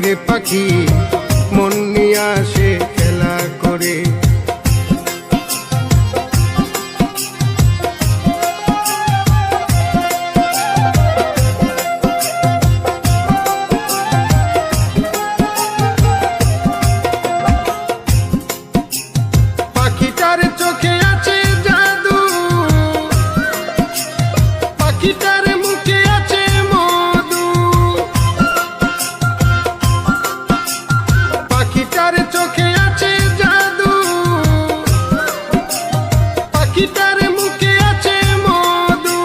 গানের পাখি মন নিয়ে আসে খেলা করে। পাখিটার চোখে আছে জাদু, পাখিটার মুখে আছে মধু, পাখিটার চোখে আছে জাদু, পাখিটার মুখে আছে মধু।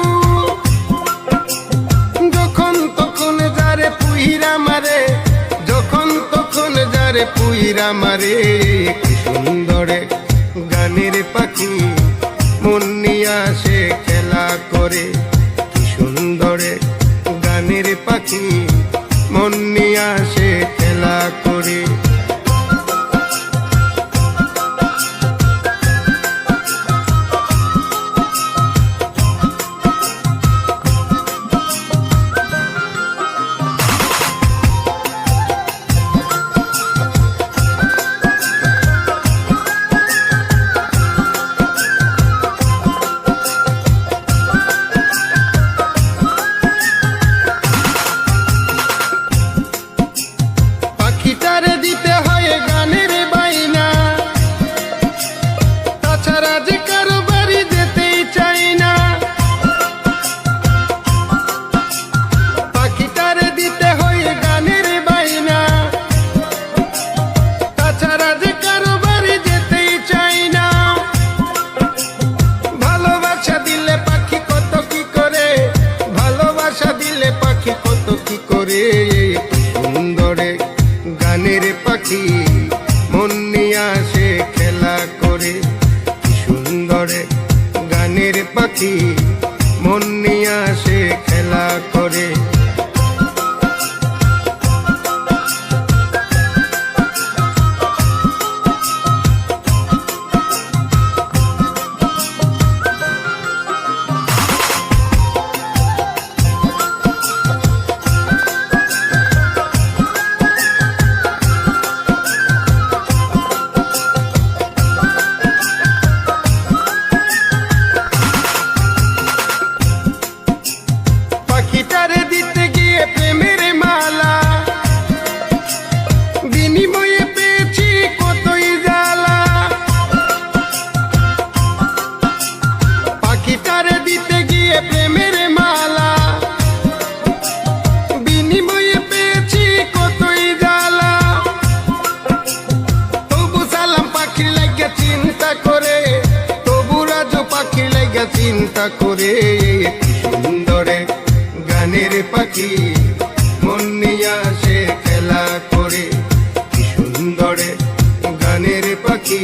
যখন তখন যারে পুইরা মারে, যখন তখন যারে পুইরা মারে, কি সুন্দরে গানের পাখি মন নিয়ে আসে খেলা করে। কি সুন্দরে গানের পাখি মন নিয়ে আসে খেলা করে। পাখিটারে দিতে হয় গানের বাইনা, তাছাড়া যে কারো বাড়ি যেতেই চাই না। পাখিটারে দিতে হয় গানের বাইনা, তাছাড়া যে কারো বাড়ি যেতেই চাই না। ভালোবাসা দিলে পাখি কত কি করে, ভালোবাসা দিলে পাখি কত কি করে। সুন্দরে গানের পাখি মন নিয়ে আসে খেলা করে। কি সুন্দরে গানের পাখি মন নিয়ে আসে খেলা করে। পাখিটারে দিতে গিয়ে প্রেমের মালা, বিনিময়ে পেয়েছি কতই জ্বালা। পাখিটারে দিতে গিয়ে প্রেমের মালা, বিনিময়ে পেয়েছি কতই জ্বালা। তবু সালাম পাখির লাগে চিন্তা করে, তবু রাজু পাখির লাগে চিন্তা করে। কি সুন্দরে গানের পাখি মন নিয়ে আসে খেলা করে। কি সুন্দরে গানের পাখি